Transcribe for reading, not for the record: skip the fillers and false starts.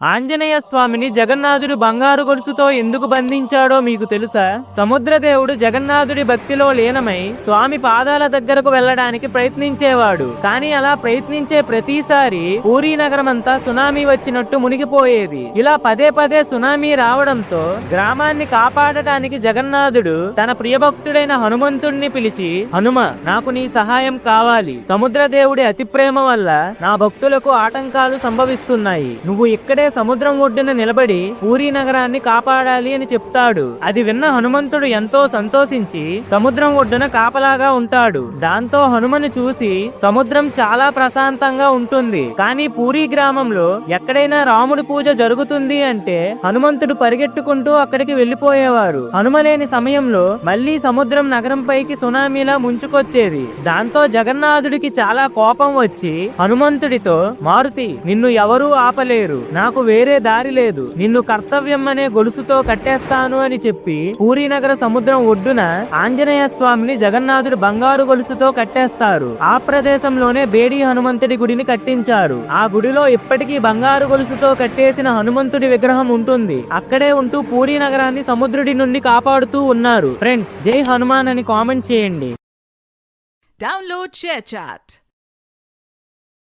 ఆంజనేయ స్వామిని జగన్నాథుడు బంగారు గొలుసుతో ఎందుకు బంధించాడో మీకు తెలుసా? సముద్రదేవుడు జగన్నాథుడి భక్తిలో లీనమై స్వామి పాదాల దగ్గరకు వెళ్లడానికి ప్రయత్నించేవాడు. కానీ అలా ప్రయత్నించే ప్రతిసారి పూరీ నగరం అంతా సునామీ వచ్చినట్టు మునిగిపోయేది. ఇలా పదే పదే సునామీ రావడంతో గ్రామాన్ని కాపాడటానికి జగన్నాథుడు తన ప్రియభక్తుడైన హనుమంతుడిని పిలిచి, హనుమ, నాకు నీ సహాయం కావాలి. సముద్రదేవుడి అతి ప్రేమ వల్ల నా భక్తులకు ఆటంకాలు సంభవిస్తున్నాయి. నువ్వు ఇక్కడే సముద్రం ఒడ్డున నిలబడి పూరీ నగరాన్ని కాపాడాలి అని చెప్తాడు. అది విన్న హనుమంతుడు ఎంతో సంతోషించి సముద్రం ఒడ్డున కాపలాగా ఉంటాడు. దాంతో హనుమను చూసి సముద్రం చాలా ప్రశాంతంగా ఉంటుంది. కానీ పూరీ గ్రామంలో ఎక్కడైనా రాముడి పూజ జరుగుతుంది అంటే హనుమంతుడు పరిగెట్టుకుంటూ అక్కడికి వెళ్లిపోయేవారు. హనుమలేని సమయంలో మళ్లీ సముద్రం నగరం పైకి సునామీలా ముంచుకొచ్చేది. దాంతో జగన్నాథుడికి చాలా కోపం వచ్చి హనుమంతుడితో, మారుతి, నిన్ను ఎవరూ ఆపలేరు, నాకు వేరే దారి లేదు, నిన్ను కర్తవ్యం అనే గొలుసుతో కట్టేస్తాను అని చెప్పి పూరీ నగర సముద్రం ఒడ్డున ఆంజనేయ స్వామిని జగన్నాథుడు బంగారు గొలుసుతో కట్టేస్తారు. ఆ ప్రదేశంలోనే బేడి హనుమంతుడి గుడిని కట్టించారు. ఆ గుడిలో ఇప్పటికీ బంగారు గొలుసుతో కట్టేసిన హనుమంతుడి విగ్రహం ఉంటుంది. అక్కడే ఉంటూ పూరీ నగరాన్ని సముద్రుడి నుండి కాపాడుతూ ఉన్నారు. ఫ్రెండ్స్, జై హనుమాన్ అని కామెంట్ చేయండి. Download ShareChat.